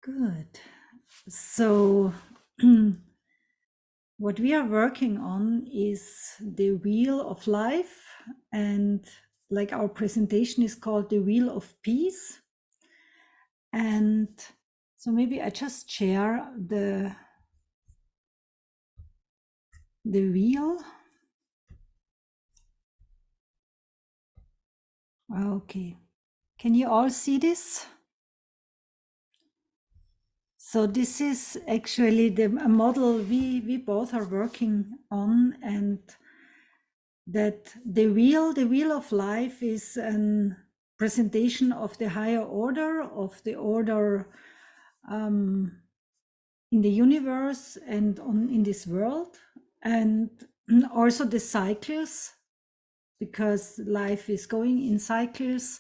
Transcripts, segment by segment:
Good. So, what we are working on is the wheel of life, and like our presentation is called the wheel of peace. And so maybe I just share the wheel. Okay. Can you all see this? So this is actually a model we both are working on, and that the wheel of life is a presentation of the higher order, of the order in the universe and in this world, and also the cycles, because life is going in cycles.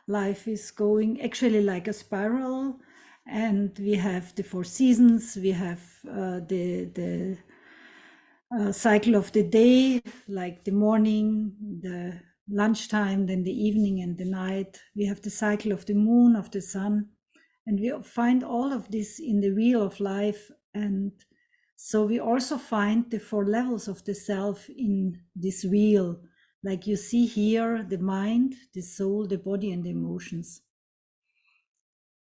Life is going actually like a spiral, and we have the 4 seasons. We have the cycle of the day, like the morning, the lunchtime, then the evening and the night. We have the cycle of the moon, of the sun, and we find all of this in the wheel of life. And so we also find the 4 levels of the self in this wheel, like you see here: the mind, the soul, the body, and the emotions.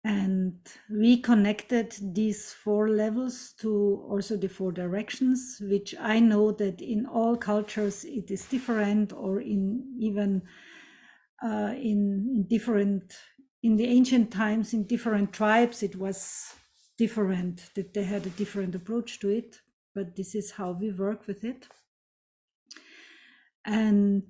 And we connected these 4 levels to also the 4 directions, which I know that in all cultures it is different, or in even in different, in the ancient times, in different tribes, it was different, that they had a different approach to it. But this is how we work with it. And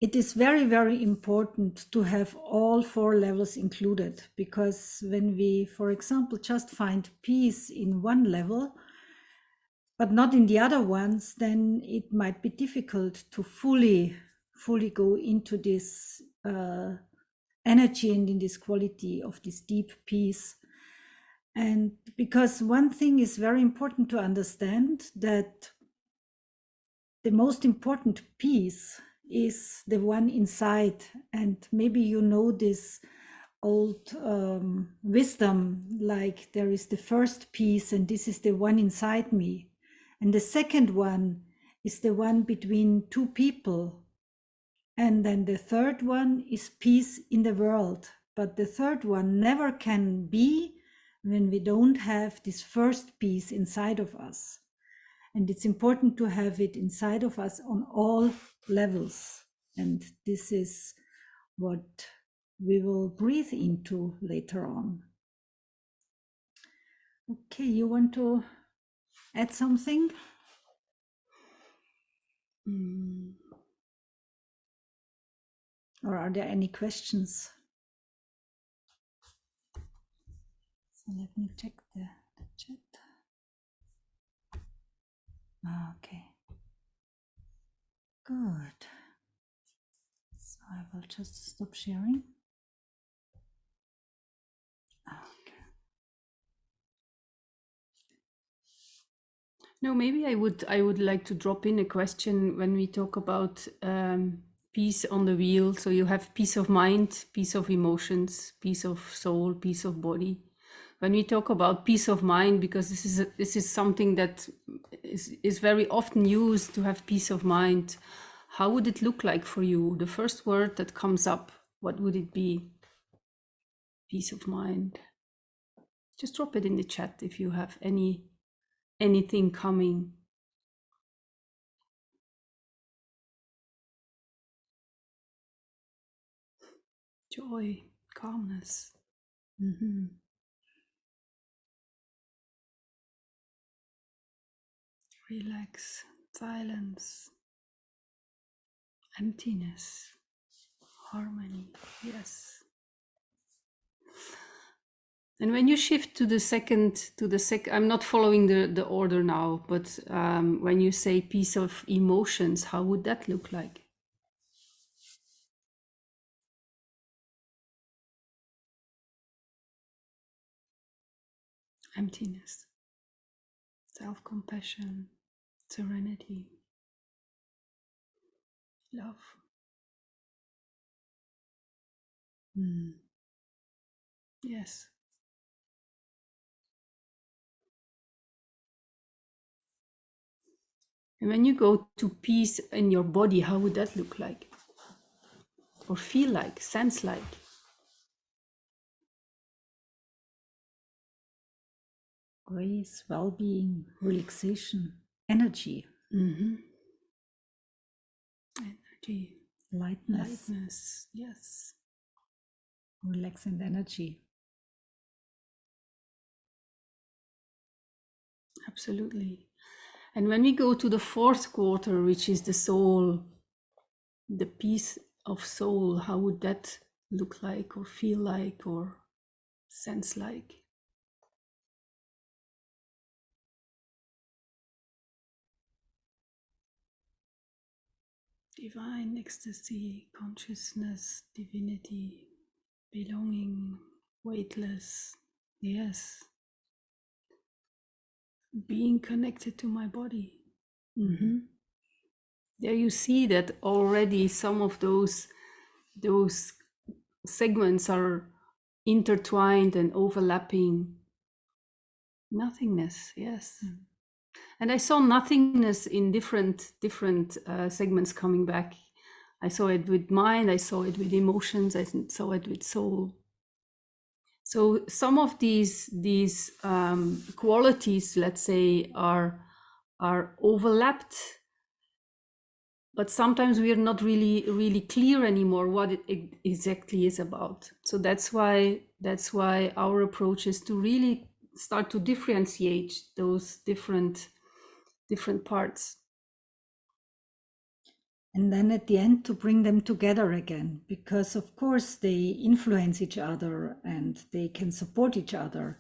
it is very, very important to have all 4 levels included, because when we, for example, just find peace in one level, but not in the other ones, then it might be difficult to fully go into this energy and in this quality of this deep peace. And because one thing is very important to understand, that the most important piece is the one inside. And maybe you know this old wisdom, like there is the first piece, and this is the one inside me. And the second one is the one between 2 people. And then the third one is peace in the world. But the third one never can be when we don't have this first piece inside of us. And it's important to have it inside of us on all levels. And this is what we will breathe into later on. Okay, you want to add something? Or are there any questions? So let me check the chat. Okay, good. So I will just stop sharing. Okay. No, maybe I would like to drop in a question when we talk about peace on the wheel. So you have peace of mind, peace of emotions, peace of soul, peace of body. When we talk about peace of mind, because this is something that is very often used, to have peace of mind, how would it look like for you? The first word that comes up, what would it be? Peace of mind. Just drop it in the chat if you have anything coming. Joy, calmness. Relax, silence, emptiness, harmony. Yes. And when you shift to the second, I'm not following the order now, but when you say peace of emotions, how would that look like? Emptiness, self-compassion, serenity, love. Yes. And when you go to peace in your body, how would that look like? Or feel like, sense like? Grace, well-being, relaxation, energy, Energy, lightness, lightness, yes. relaxing energy. Absolutely. And when we go to the fourth quarter, which is the soul, the peace of soul, how would that look like or feel like or sense like? Divine ecstasy, consciousness, divinity, belonging, weightless, yes, being connected to my body. There you see that already some of those segments are intertwined and overlapping. Nothingness, yes. And I saw nothingness in different segments coming back. I saw it with mind, I saw it with emotions, I saw it with soul. So some of these qualities, let's say, are overlapped, but sometimes we are not really clear anymore what it exactly is about. So that's why our approach is to really start to differentiate those different parts. And then at the end to bring them together again, because of course they influence each other and they can support each other.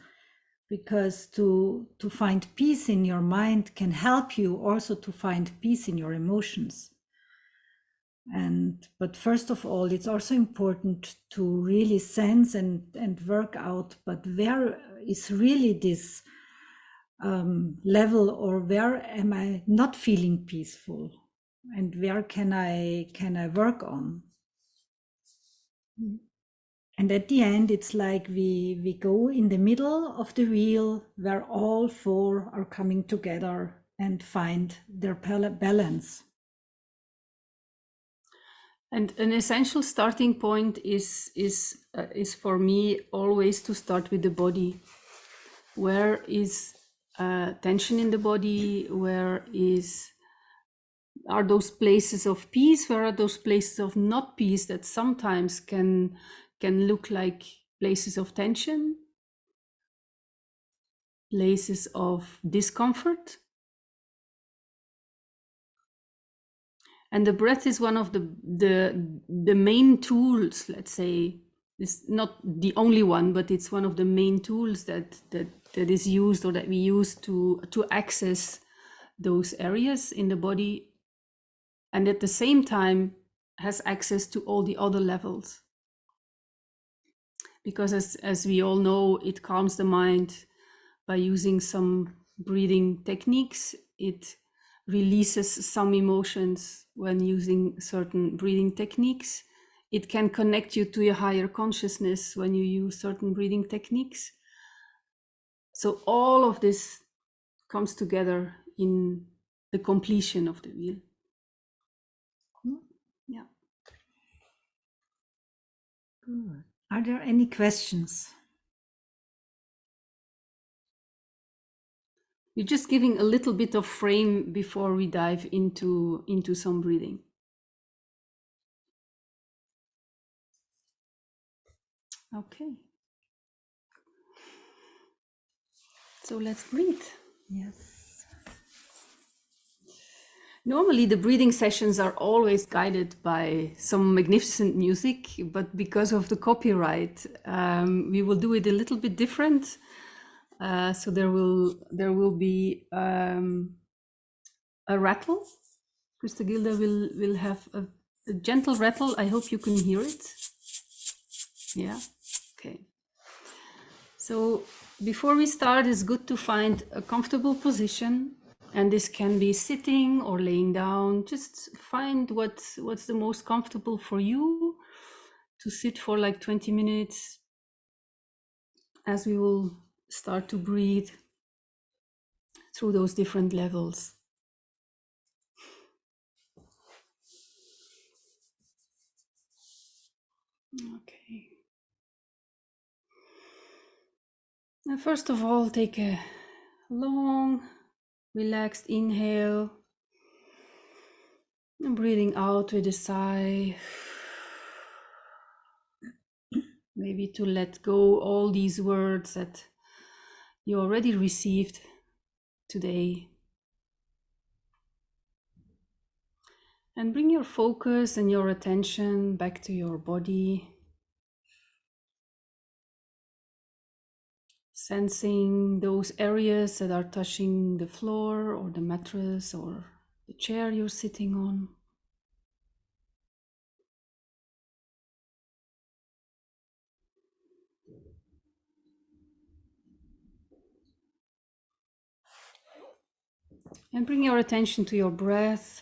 Because to find peace in your mind can help you also to find peace in your emotions. But first of all, it's also important to really sense and work out, but where is really this level, or where am I not feeling peaceful? And where can I work on? And at the end, it's like we go in the middle of the wheel where all four are coming together and find their balance. And an essential starting point is for me always to start with the body. Where is tension in the body? Where are those places of peace? Where are those places of not peace that sometimes can look like places of tension, places of discomfort? And the breath is one of the main tools, let's say. It's not the only one, but it's one of the main tools that is used, or that we use to access those areas in the body, and at the same time has access to all the other levels. Because as we all know, it calms the mind by using some breathing techniques. It releases some emotions when using certain breathing techniques. It can connect you to your higher consciousness when you use certain breathing techniques. So all of this comes together in the completion of the wheel. Yeah. Good. Are there any questions? You're just giving a little bit of frame before we dive into some breathing. Okay. So let's breathe. Yes. Normally the breathing sessions are always guided by some magnificent music, but because of the copyright, we will do it a little bit different. So there will be a rattle. Krista, Gilda will have a gentle rattle. I hope you can hear it. Yeah. Okay. So before we start, it's good to find a comfortable position, and this can be sitting or laying down. Just find what's the most comfortable for you to sit for like 20 minutes as we will start to breathe through those different levels. Okay. Now, first of all, take a long, relaxed inhale and breathing out with a sigh. Maybe to let go all these words that you already received today. And bring your focus and your attention back to your body. Sensing those areas that are touching the floor or the mattress or the chair you're sitting on. And bring your attention to your breath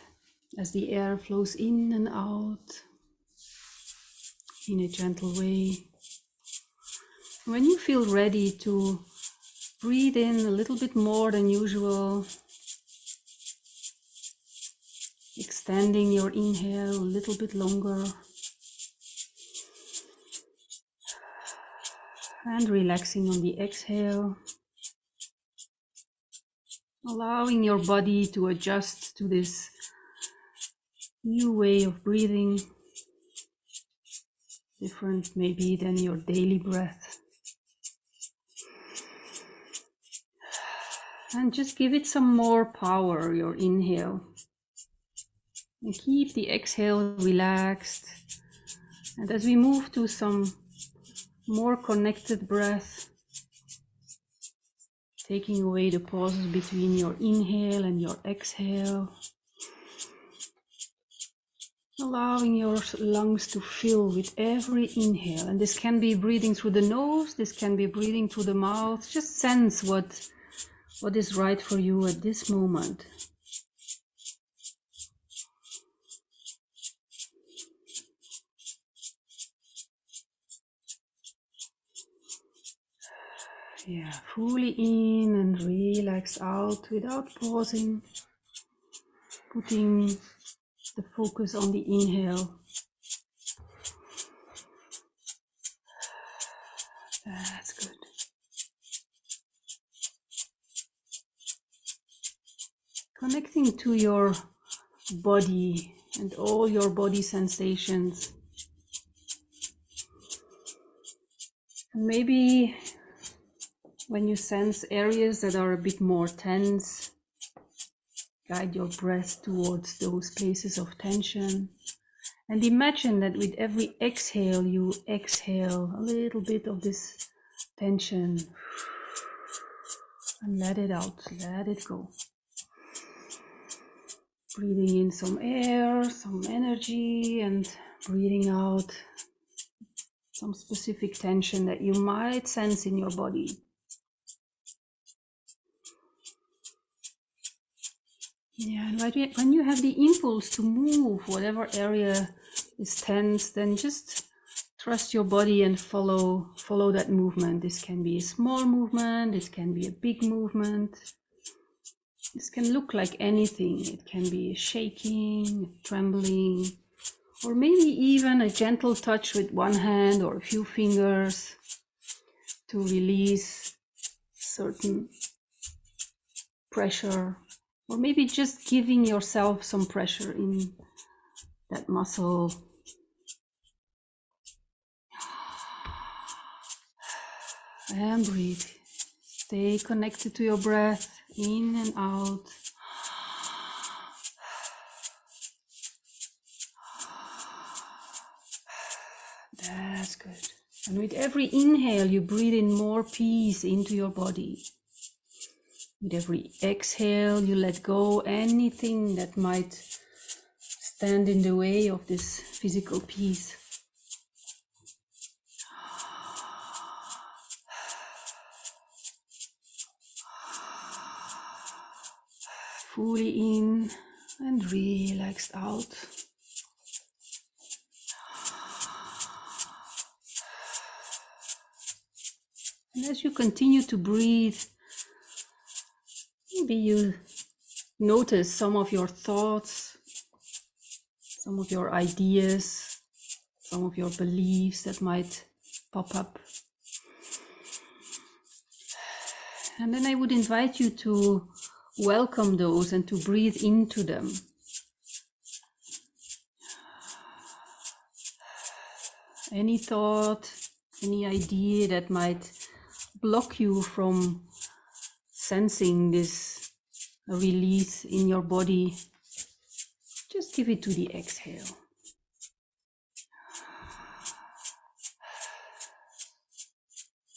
as the air flows in and out in a gentle way. When you feel ready to breathe in a little bit more than usual, extending your inhale a little bit longer and relaxing on the exhale, allowing your body to adjust to this new way of breathing, different maybe than your daily breath. And just give it some more power, your inhale. And keep the exhale relaxed. And as we move to some more connected breath, taking away the pauses between your inhale and your exhale, allowing your lungs to fill with every inhale. And this can be breathing through the nose, this can be breathing through the mouth. Just sense what is right for you at this moment. Yeah, fully in and relax out without pausing, putting the focus on the inhale. That's good. Connecting to your body and all your body sensations. Maybe when you sense areas that are a bit more tense, guide your breath towards those places of tension. And imagine that with every exhale, you exhale a little bit of this tension. And let it out, let it go. Breathing in some air, some energy, and breathing out some specific tension that you might sense in your body. Yeah, and when you have the impulse to move, whatever area is tense, then just trust your body and follow that movement. This can be a small movement, this can be a big movement. This can look like anything. It can be shaking, trembling, or maybe even a gentle touch with one hand or a few fingers to release certain pressure, or maybe just giving yourself some pressure in that muscle. And breathe. Stay connected to your breath, in and out. That's good. And with every inhale, you breathe in more peace into your body. With every exhale, you let go anything that might stand in the way of this physical peace. Fully in and relaxed out. And as you continue to breathe, maybe you notice some of your thoughts, some of your ideas, some of your beliefs that might pop up. And then I would invite you to welcome those and to breathe into them. Any thought, any idea that might block you from sensing this release in your body, just give it to the exhale.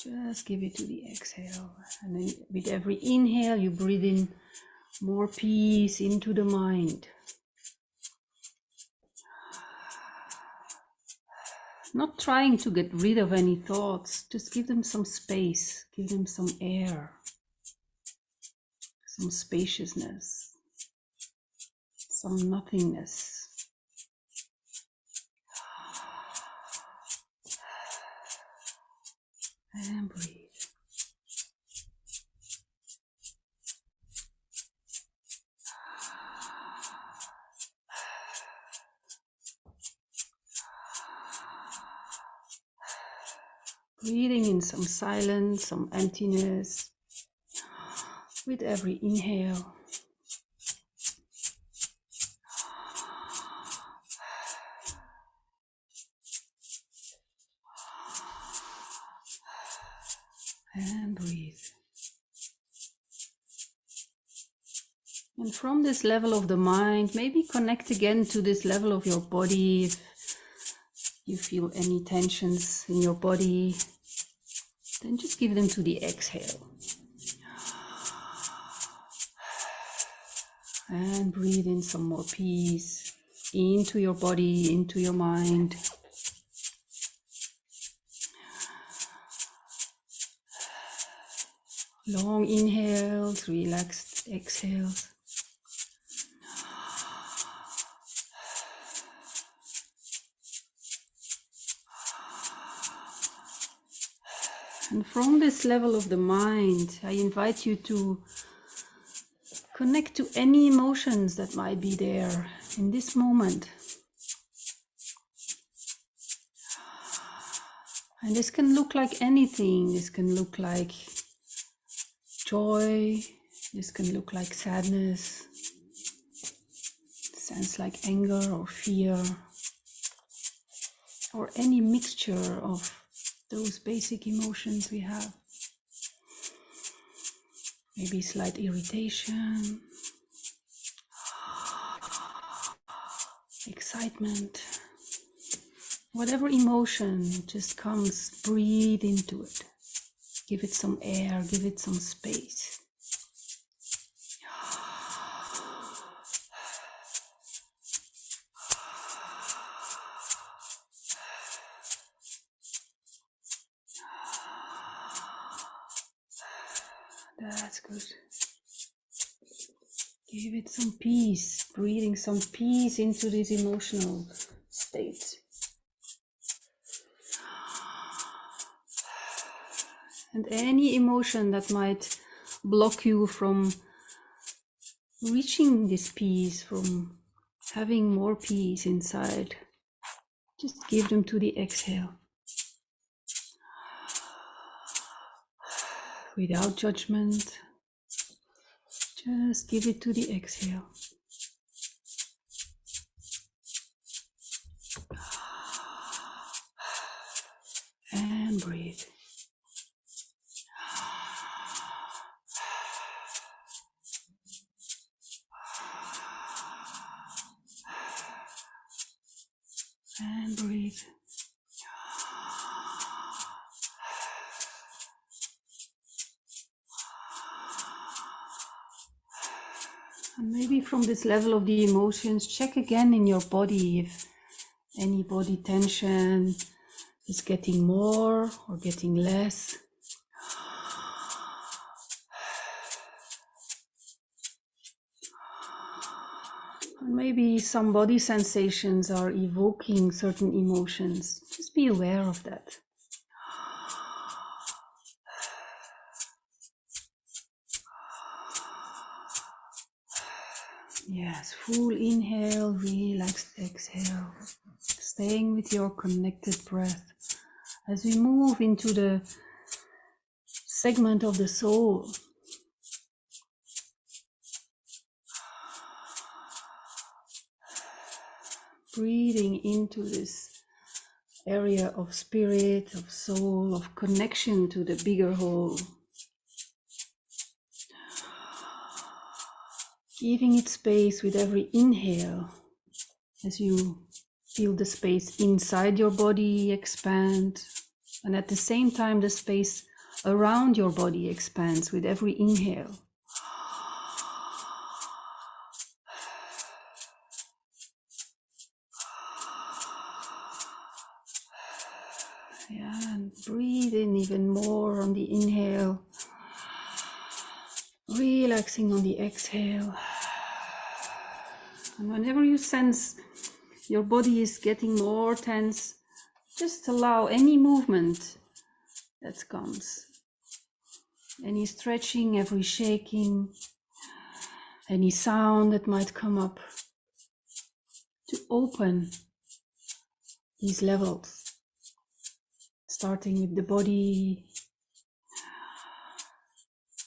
Just give it to the exhale. And then with every inhale, you breathe in more peace into the mind. Not trying to get rid of any thoughts, just give them some space, give them some air, some spaciousness, some nothingness. And breathe. Breathing in some silence, some emptiness with every inhale. And breathe. And from this level of the mind, maybe connect again to this level of your body. If you feel any tensions in your body, then just give them to the exhale. And breathe in some more peace into your body, into your mind. Long inhales, relaxed exhales. And from this level of the mind, I invite you to connect to any emotions that might be there in this moment. And this can look like anything. This can look like joy. This can look like sadness. Sense like anger or fear. Or any mixture of those basic emotions we have. Maybe slight irritation, excitement, whatever emotion just comes, breathe into it. Give it some air, give it some space. That's good. Give it some peace, breathing some peace into this emotional state. And any emotion that might block you from reaching this peace, from having more peace inside, just give them to the exhale. Without judgment, just give it to the exhale. And breathe. And breathe. And maybe from this level of the emotions, check again in your body if any body tension is getting more or getting less. And maybe some body sensations are evoking certain emotions. Just be aware of that. Yes, full inhale, relaxed exhale. staying with your connected breath as we move into the segment of the soul. Breathing into this area of spirit, of soul, of connection to the bigger whole. Giving it space with every inhale as you feel the space inside your body expand, and at the same time the space around your body expands with every inhale. Yeah, and breathe in even more on the inhale, relaxing on the exhale. And whenever you sense your body is getting more tense, just allow any movement that comes. Any stretching, every shaking, any sound that might come up, to open these levels. Starting with the body,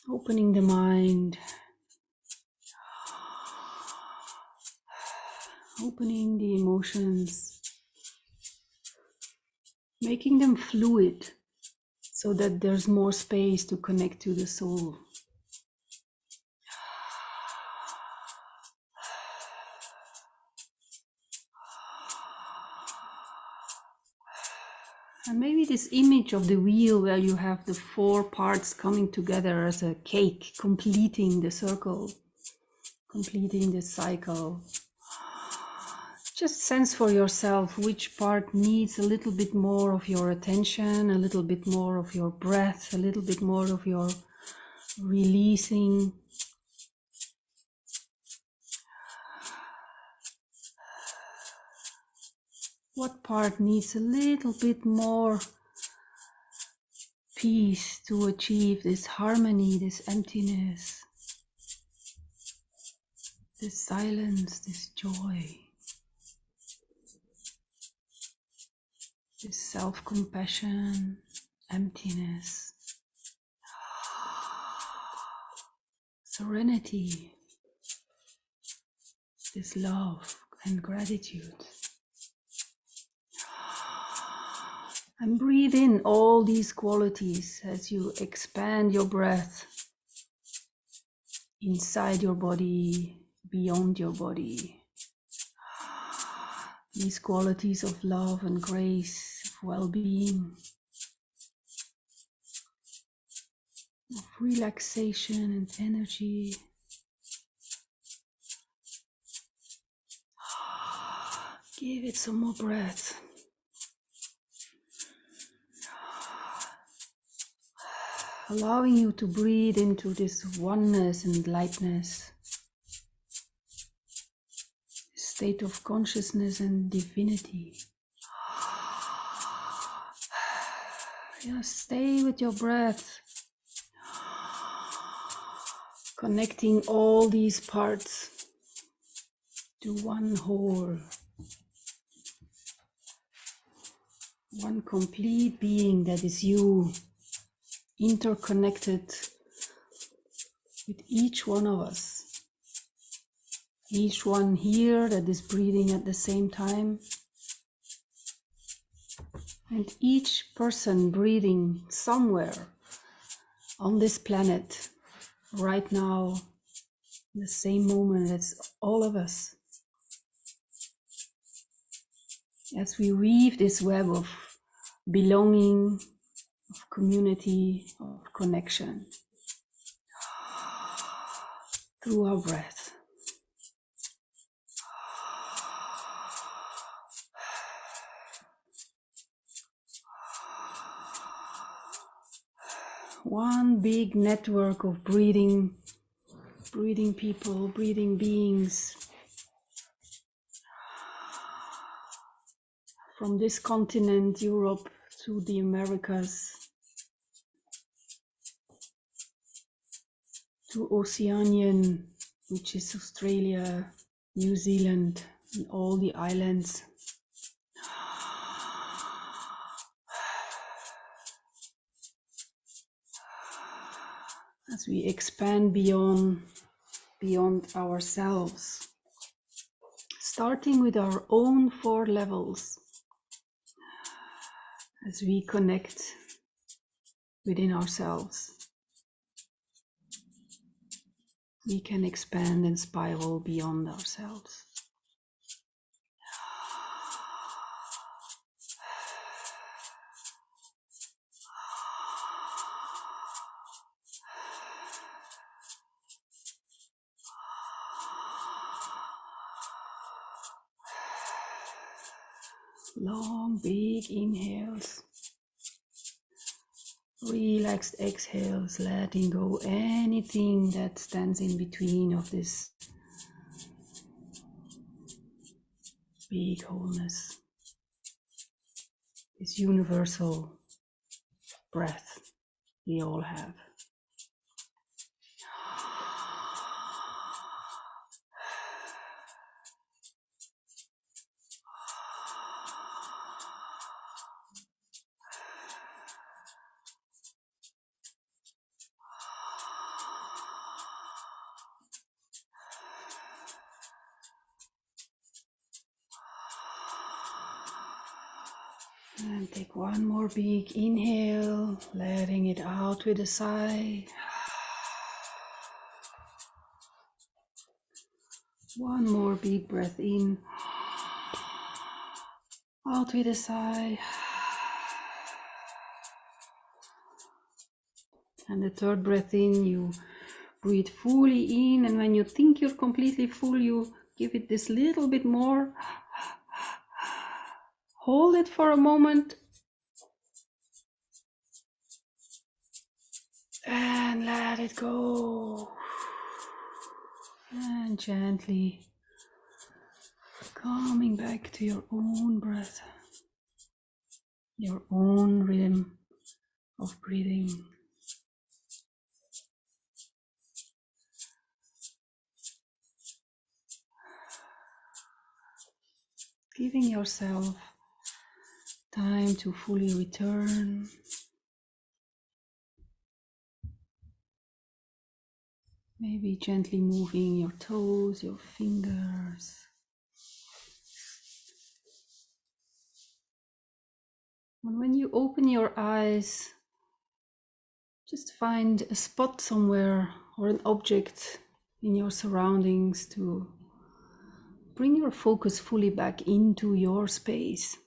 opening the mind, opening the emotions, making them fluid so that there's more space to connect to the soul. And maybe this image of the wheel where you have the 4 parts coming together as a cake, completing the circle, completing the cycle. Just sense for yourself which part needs a little bit more of your attention, a little bit more of your breath, a little bit more of your releasing. What part needs a little bit more peace to achieve this harmony, this emptiness, this silence, this joy, this self-compassion, emptiness, serenity, this love and gratitude. And breathe in all these qualities as you expand your breath inside your body, beyond your body. These qualities of love and grace, of well-being, of relaxation and energy. Give it some more breath. Allowing you to breathe into this oneness and lightness, state of consciousness and divinity. Just stay with your breath, connecting all these parts to one whole, one complete being that is you, interconnected with each one of us. Each one here that is breathing at the same time, and each person breathing somewhere on this planet right now, in the same moment as all of us. As we weave this web of belonging, of community, of connection through our breath. One big network of breathing people, breathing beings from this continent, Europe, to the Americas, to Oceanian, which is Australia, New Zealand, and all the islands. as we expand beyond ourselves, starting with our own 4 levels. As we connect within ourselves, we can expand and spiral beyond ourselves. Long, big inhales. Relaxed exhales, letting go anything that stands in between of this big wholeness, this universal breath we all have. And take one more big inhale, letting it out with a sigh. One more big breath in, out with a sigh. And the third breath in, you breathe fully in, and when you think you're completely full, you give it this little bit more. Hold it for a moment and let it go. And gently coming back to your own breath, your own rhythm of breathing. Giving yourself time to fully return. Maybe gently moving your toes, your fingers. And when you open your eyes, just find a spot somewhere or an object in your surroundings to bring your focus fully back into your space.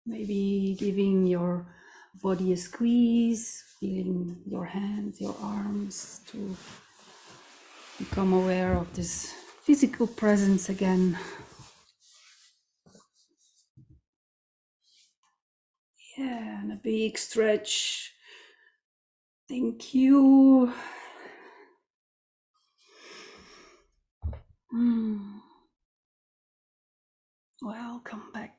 Maybe giving your body a squeeze, feeling your hands, your arms, to become aware of this physical presence again. Yeah, and a big stretch. Thank you. Welcome back.